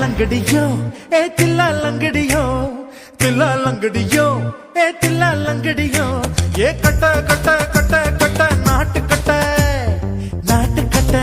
லங்கடியோ ஏ தில்லா லங்கடியோ தில்லா லங்கடியோ ஏ தில்லா லங்கடியோ ஏ கட்ட கட்ட கட்ட கட்ட நாட்டு கட்ட நாட்டு கட்ட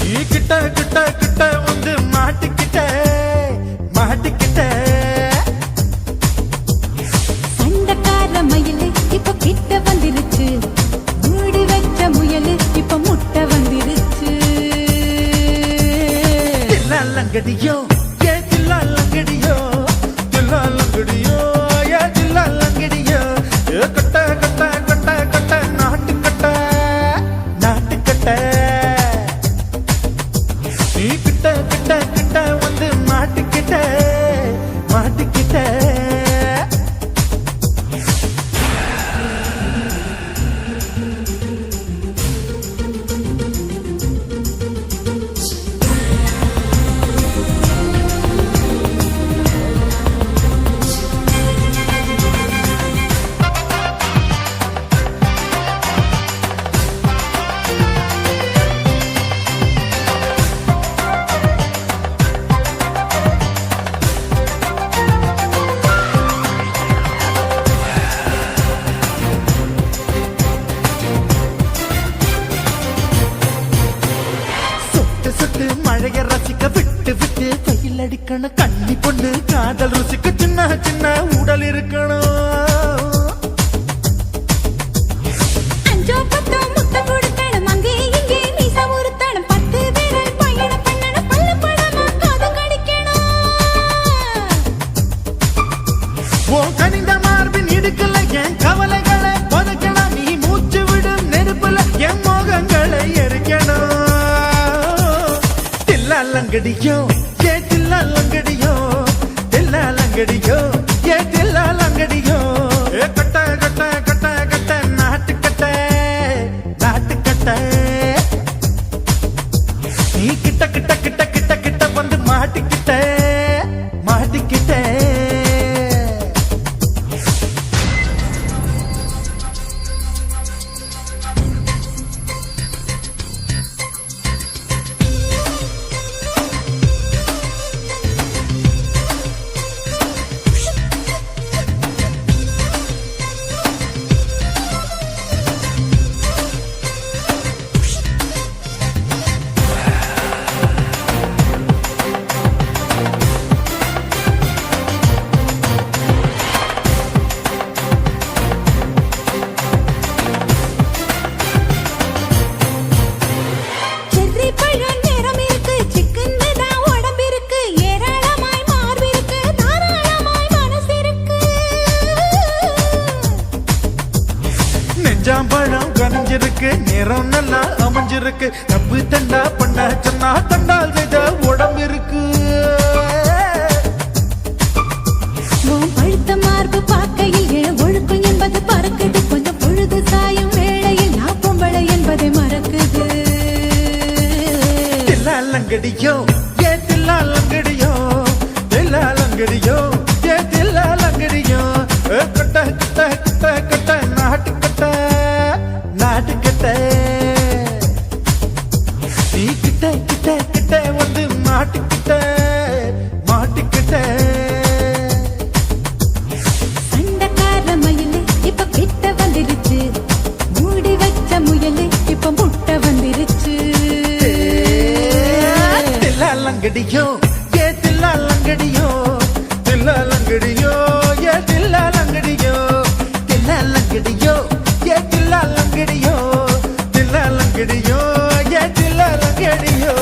ஈ கிட்ட கிட்ட கிட்ட வந்து மாட்டிக்கிட்ட மாட்டிக்கிட்ட சண்டக்கார மயிலு இப்ப கிட்ட வந்துருச்சு மூடி வச்ச முயலு இப்ப முட்டை வந்துருச்சு தில்லா லங்கடியோ ஏ தில்லா லங்கடியோ தில்லா லங்கடியோ ஏ தில்லா லங்கடியோ ஏ கட்ட கட்ட கட்ட கட்ட நாட்டு கட்ட நாட்டு கட்ட நீ கிட்ட கிட்ட கிட்ட வந்து மாட்டிக்கிட்ட மாட்டிக்கிட்ட சுட்டு மழைய ரசிக்க விட்டு விட்டு கையில் அடிக்கணும் கண்ணி பொண்ணு காதல் ருசிக்க சின்ன சின்ன உடல் இருக்கணும் அஞ்சோ பத்தோ முட்டை கொடுக்கணும் அங்கே இங்கே மீச உருத்தணும் 10 விரல் பயணம் பண்ணணும் பல்ல படமா காது கடிக்கணும் உன் கனிந்த மார்பின் இடுக்கல என் கவலைகளை புதைக்கணும் நீ மூச்சு விடும் நெருப்புல என் மோகங்களை எரிக்கணும் தில்லா லங்கடியோ ஏ தில்லா லங்கடியோ தில்லா லங்கடியோ ஏ தில்லா லங்கடியோ ஏ கட்ட கட்ட கட்ட கட்ட நாட்டு கட்ட நாட்டு கட்ட நீ கிட்ட கிட்ட கிட்ட கிட்ட கிட்ட வந்து மாட்டிக்கிட்ட மாட்டிக்கிட்ட செர்ரி பழம் நிறம் இருக்கு சிக்கன்னு தான் உடம்பு இருக்கு ஏராளமாய் மார்பு இருக்கு தாராளமாய் மனசு இருக்கு நெஞ்சாம்பழம் கனிஞ்சிருக்கு நிறம் நல்லா அமைஞ்சிருக்கு தப்பு தண்டா பண்ண சொன்னா தண்டால் செய்த உடம்பு இருக்கு உன் பழுத்த மார்பு பார்க்கையில் என் ஒழுக்கம் என்பது பறக்குது கொஞ்சம் பொழுது சாயும் வேளையில் நான் பொம்பளை என்பதை மறக்குது தில்லா லங்கடியோ ஏ தில்லா லங்கடியோ தில்லா லங்கடியோ ஏ தில்லா லங்கடியோ ஏ கட்ட கட்ட கட்ட கட்ட நாட்டு கட்ட நாட்டு கட்ட நீ கிட்ட கிட்ட கிட்ட வந்து மாட்டிக்கிட்ட மாட்டிக்கிட்ட சண்டக்கார மயிலு இப்ப கிட்ட வந்துருச்சு மூடி வச்ச முயலு இப்ப முட்டை வந்துருச்சு தில்லா லங்கடியோ ஏ தில்லா லங்கடியோ தில்லா லங்கடியோ ஏ தில்லா லங்கடியோ தில்லா லங்கடியோ ஏ தில்லா லங்கடியோ தில்லா லங்கடியோ ஏ தில்லா லங்கடியோ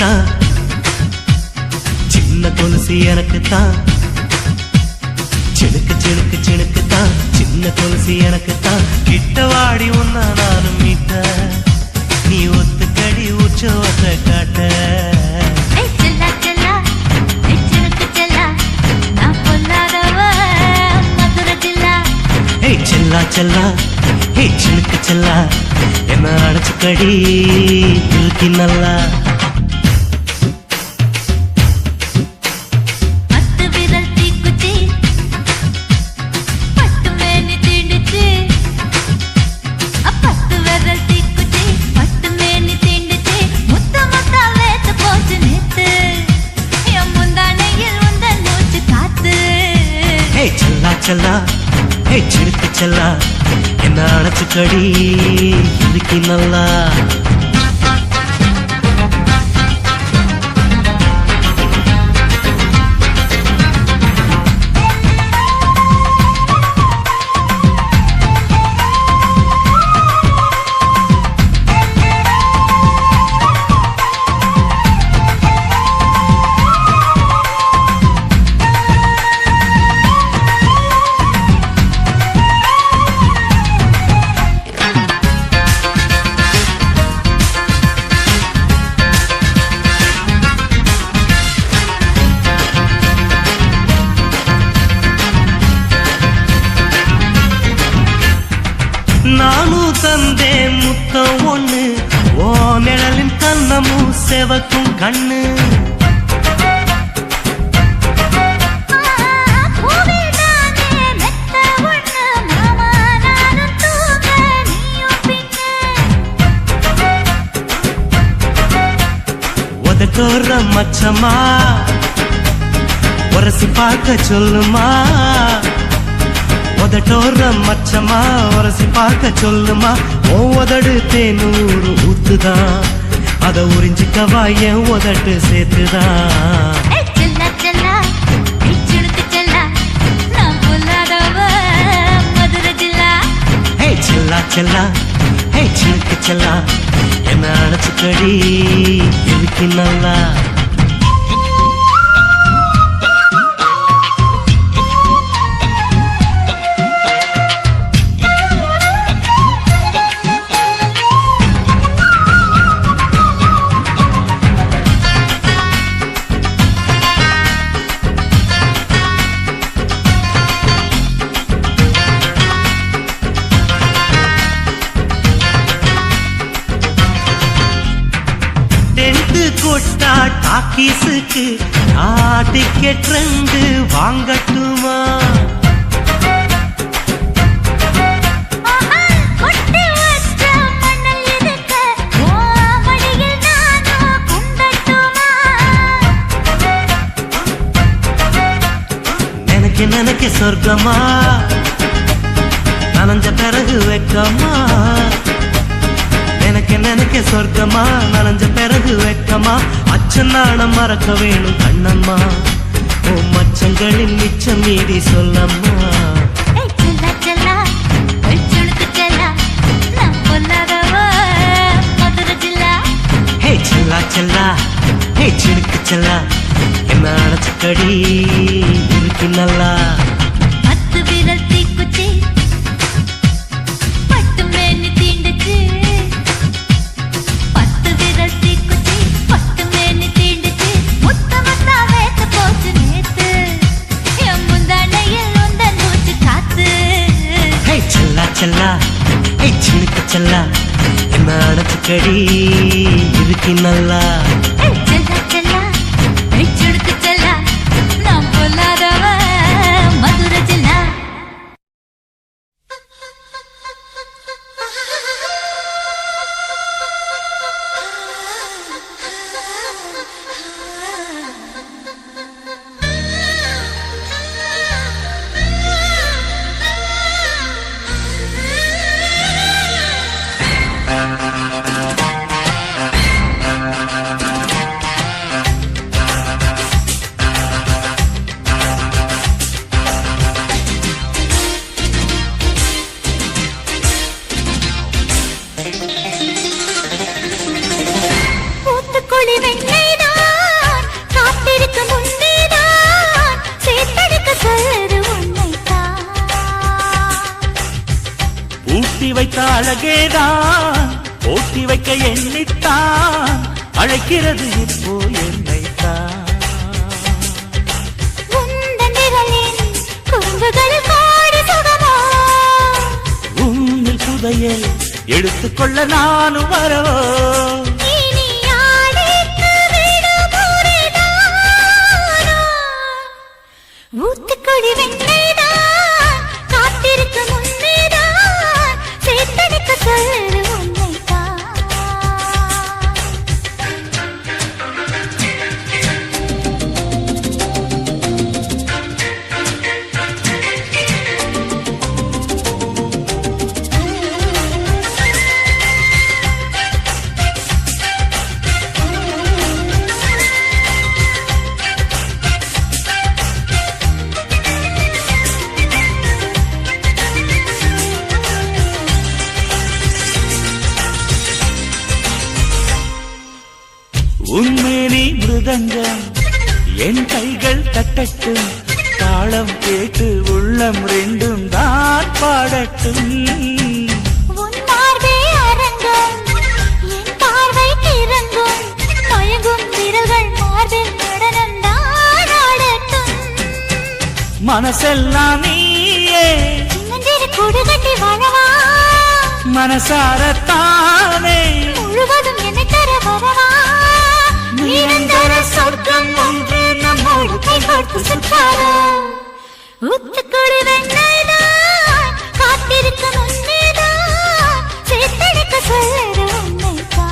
தான், சின்ன கொலுசு எனக்கு தான். சினுக்கு சினுக்கு சினுக்கு தான், சின்ன கொலுசு எனக்கு தான். கிட்ட வாடி உன்னா நானும் மீட்ட, நீ ஒத்துக்கடி உற்சவத்தை காட்ட. செல்லா செல்லா ஹே சிலுக்கு செல்லா, என்ன அடைச்சுக்கடி இழுக்கி நல்லா. செல்லா ஹே சிலுக்கு செல்லா, என்ன அடைச்சுக்கடி இழுக்கி நல்லா. நானும் தந்தேன் முத்தம் ஒண்ணு, ஓ நிழலின் கண்ணமும் செவக்கும் கண்ணு. உதட்டோர மச்சமா உரசி பார்க்க சொல்லுமா, உதட்டோர மச்சமா உரசி பார்க்க சொல்லுமா. உதடு தேனூறு ஊத்துதான், அத உறிஞ்சிக்கவா என் உதட்டு சேர்த்துதான். செல்லா செல்லா ஹே சிலுக்கு செல்லா, என்ன அடைச்சுக்கடி இழுக்கி நல்லா. கொட்டா டாக்கீஸுக்கு டிக்கெட் 2 வாங்கட்டுமா? நினைக்க நினைக்க சொர்க்கமா, நனைஞ்ச பிறகு வெக்கமா. எனக்கு நினைக்க சொர்க்கமா, நனைஞ்ச பிறகு வெக்கமா. அச்சநாணம் மறக்க வேணும் கண்ணம்மா, ஓ மச்சங்களின் மிச்சம் மீதி சொல்லம்மா. ஹே செல்லா செல்லா ஹே சிலுக்கு செல்லா, என்ன அடைச்சுக்கடி இழுக்கி நல்லா. செல்லா ஹே சிலுக்கு செல்லா, என்ன அடைச்சுக்கடி இழுக்கி நல்லா. பூத்துக்குளி வெண்ணெய் வைத்த அழகேதான் ஓட்டி வைக்க எண்ணித்தான் அழைக்கிறது இப்போ என்னைத்தான். உன்னில் புதையல் எடுத்துக்கொள்ள நானும் வரவோ. ஊத்துக்குடி வெண்ணைதான் காத்திருக்கு முன்னேதான் சேத்தடிக்க சொல்லுற உன்னைத்தான். உன்மேனி மிருதங்கம் என் கைகள் தட்டட்டும் தாளம் கேட்டு உள்ளம் ரெண்டும் தான் பாடட்டும். உன் பார்வை அரங்கம் என் பார்வை கிறங்கும் மயங்கும் விரல்கள் மார்பில் நடனம் தான் ஆடட்டும். மனசெல்லாம் நீயே சின்னஞ்சிறு கூடு கட்டி வாழவா மனசாரத்தானே முழுவதும் என்னை தர வரவா. நிரந்தர சொர்க்கம் ஒன்று நம்மோடு கைகோர்த்து சுற்றாரோ. ஊத்துக்குடி வெண்ணைதான் காத்திருக்க முன்னேதான் சேத்தடிக்க சொல்லுற உன்னைத்தான்.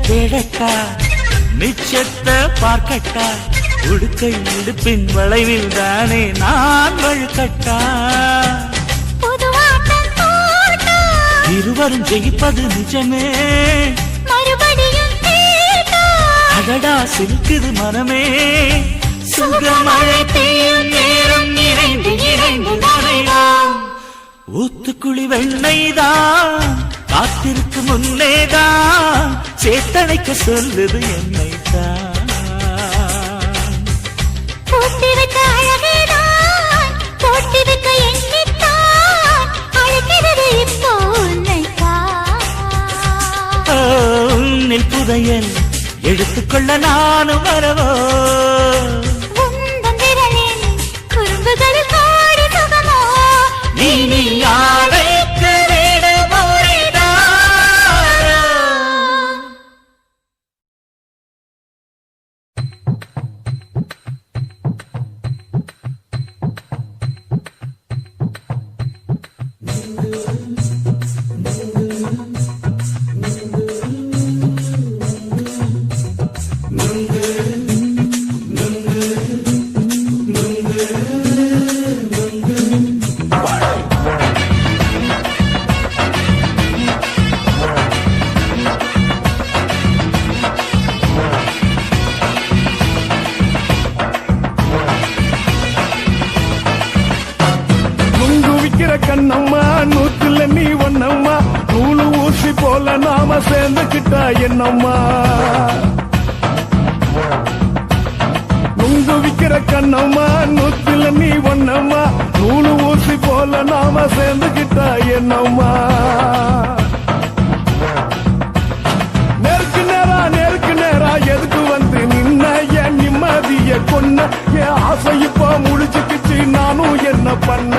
தேடட்டா நிச்சயத்தை பார்க்கட்டா உடுக்கை இடுப்பின் வளைவில் தானே நான் வழுக்கட்டா. இருவரும் ஜெயிப்பது நிஜமே மறுபடியும் அடடா சிரிக்குது மனமே. சுகமழை பெய்யும் நேரம் இணைந்து இணைந்து நனைவோம். ஊத்துக்குழி வெண்ணைதான் காத்திருக்கு முன்னேதான் சேத்தனைக்க சொல்லுது என்னைத்தான். போட்டி வைக்க அழகேதான் போட்டி வைக்க எண்ணித்தான் அழைக்கிறது இப்போ உன்னைத்தான். உன்னில் புதையல் எடுத்துக்கொள்ள நானும் வரவோ. உந்தன் விரலின் குறும்புகளில் கோடி சுகமோ நீ அழைக்க வேண்டுமோ கண்ணம்மா நூத்துல நீ ஒன்னம்மா நூலு ஊசி போல நாம சேர்ந்துக்கிட்டா என்னம்மா. நுங்கு விக்கிற கண்ணம்மா நூத்துல நீ ஒன்னம்மா நூலு ஊசி போல நாம சேர்ந்துக்கிட்டா என்னம்மா. நேருக்கு நேரா எதுக்கு வந்து நின்ன என் நிம்மதிய கொன்ன என் ஆசை இப்ப முடிச்சுக்கிச்சு நானும் என்ன பண்ண.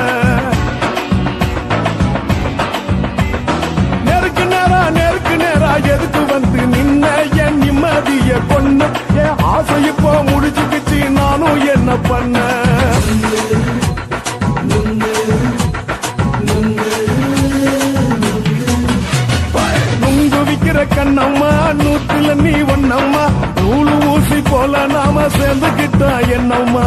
நேருக்கு நேரா எதுக்கு வந்து நின்ன என் நிம்மதிய கொன்ன என் ஆசை இப்போ முடிச்சுக்கிச்சு நானும் என்ன பண்ண. கண்ணம்மா நூற்றுல நீ ஒன்னம்மா நூலு ஊசி போல நாம சேர்ந்துகிட்டா என்னம்மா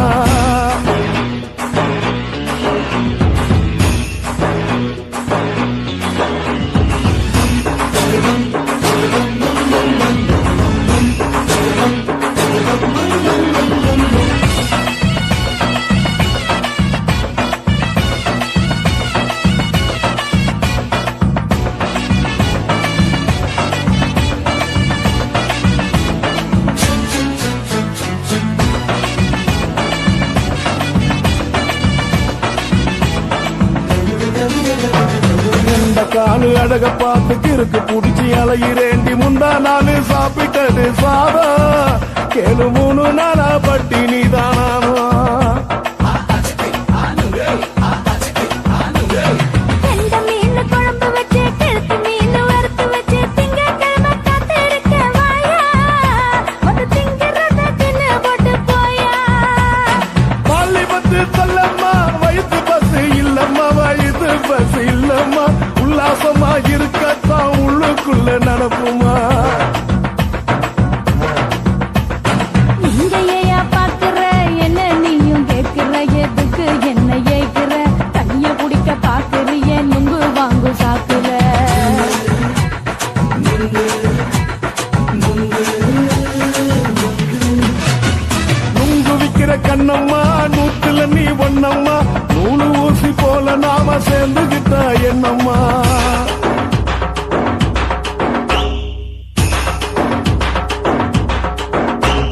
இந்த காலு அழக பார்த்து கிறுக்கு புடிச்சு அலையிறேண்டி முந்தா நாலு சாப்பிட்டது சாதம் கேளு 3 நாளா பட்டினி தானாமா கெண்ட மீன் குழம்பு வச்சு கெளுத்தி மீன் வறுத்து வச்சு திங்கட்கிழமை காத்திருக்க வாயா வந்து திங்கிறத தின்னு போட்டு போயா பள்ளி பத்து தள்ளம்மா வயிற்று பஸ் இல்லம்மா வயிற்று பஸ் இல்லம்மா உல்லாசமா இருக்கத்தான் உள்ளுக்குள்ள நடப்புமா இங்கேயா பாக்குற என்ன நீயும் கேட்கிற எதுக்கு என்ன ஏக்குற தண்ணிய குடிக்க பாக்குறிய நுங்கு வாங்கு சாக்குற நுங்கு விக்கிற கண்ணம்மா நூற்றுல நீ ஒன்னம்மா நூலு ஊசி போல நாம சேர்ந்துகிட்டா என்னம்மா